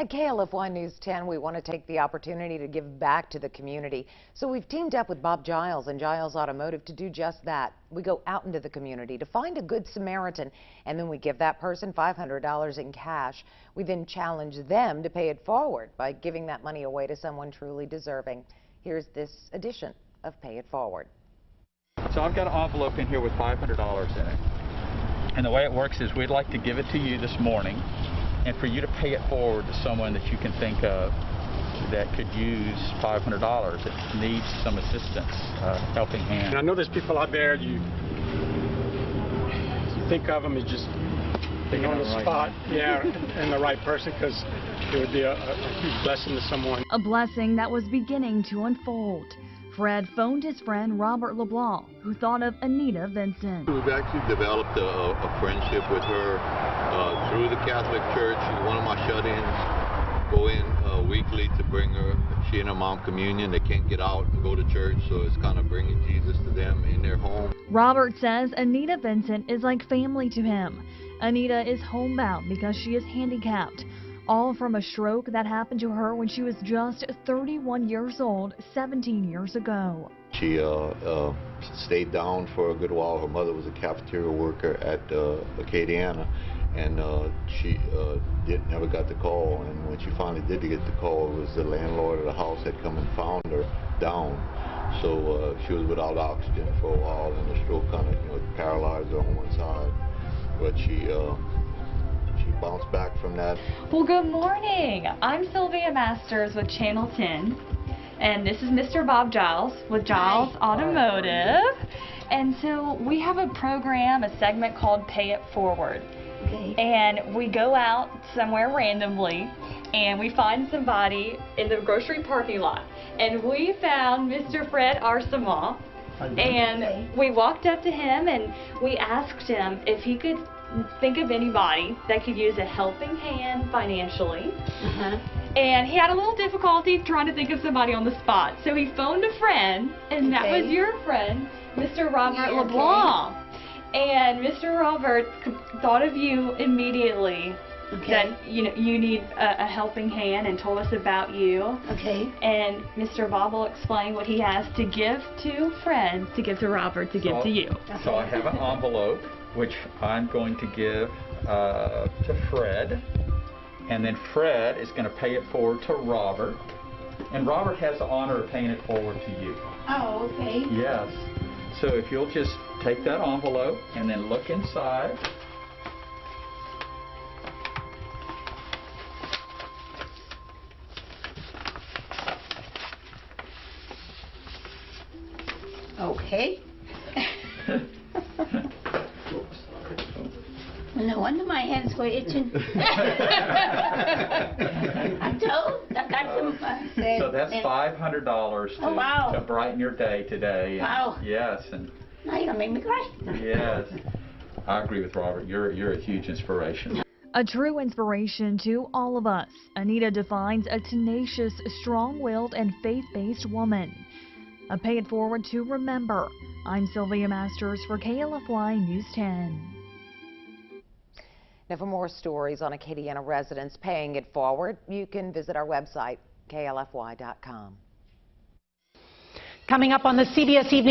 At KLFY News 10, we want to take the opportunity to give back to the community. So we've teamed up with Bob Giles and Giles Automotive to do just that. We go out into the community to find a good Samaritan, and then we give that person $500 in cash. We then challenge them to pay it forward by giving that money away to someone truly deserving. Here's this edition of Pay It Forward. So I've got an envelope in here with $500 in it. And the way it works is we'd like to give it to you this morning, and for you to pay it forward to someone that you can think of that could use $500, that needs some assistance, helping hand. And I know there's people out there, you think of them as just being on the spot, and the right person, because it would be a huge blessing to someone. A blessing that was beginning to unfold. Fred phoned his friend Robert LeBlanc, who thought of Anita Vincent. We've actually developed a friendship with her through the Catholic Church. She's one of my shut-ins. Go in weekly to bring her, she and her mom, communion. They can't get out and go to church, so it's kind of bringing Jesus to them in their home. Robert says Anita Vincent is like family to him. Anita is homebound because she is handicapped. All from a stroke that happened to her when she was just 31 years old 17 years ago. She stayed down for a good while. Her mother was a cafeteria worker at Acadiana, and she never got the call. And when she finally did get the call, it was the landlord of the house had come and found her down. So she was without oxygen for a while, and the stroke kind of paralyzed her on one side. But she bounced back from that. Well, good morning. I'm Sylvia Masters with Channel 10, and this is Mr. Bob Giles with Giles Automotive. And so we have a program, a segment called Pay It Forward. Okay. And we go out somewhere randomly and we find somebody in the grocery parking lot. And we found Mr. Fred Arsama. And we walked up to him and we asked him if he could think of anybody that could use a helping hand financially. And he had a little difficulty trying to think of somebody on the spot. So he phoned a friend, and that was your friend, Mr. Robert LeBlanc. And Mr. Robert thought of you immediately. That you need a helping hand, and told us about you. And Mr. Bob will explain what he has to give to friends, to give to Robert, to give to you. So I have an envelope which I'm going to give to Fred, and then Fred is going to pay it forward to Robert, and Robert has the honor of paying it forward to you. Oh, okay. Yes. So if you'll just take that envelope and then look inside. Okay. No wonder my hands were itching. I got some. So that's $500 to brighten your day today. Wow. Yes. And now you're gonna make me cry. Yes. I agree with Robert. You're a huge inspiration. A true inspiration to all of us. Anita defines a tenacious, strong-willed, and faith-based woman. A Pay It Forward to remember. I'm Sylvia Masters for KLFY News 10. Now, for more stories on Acadiana residents paying it forward, you can visit our website, klfy.com. Coming up on the CBS Evening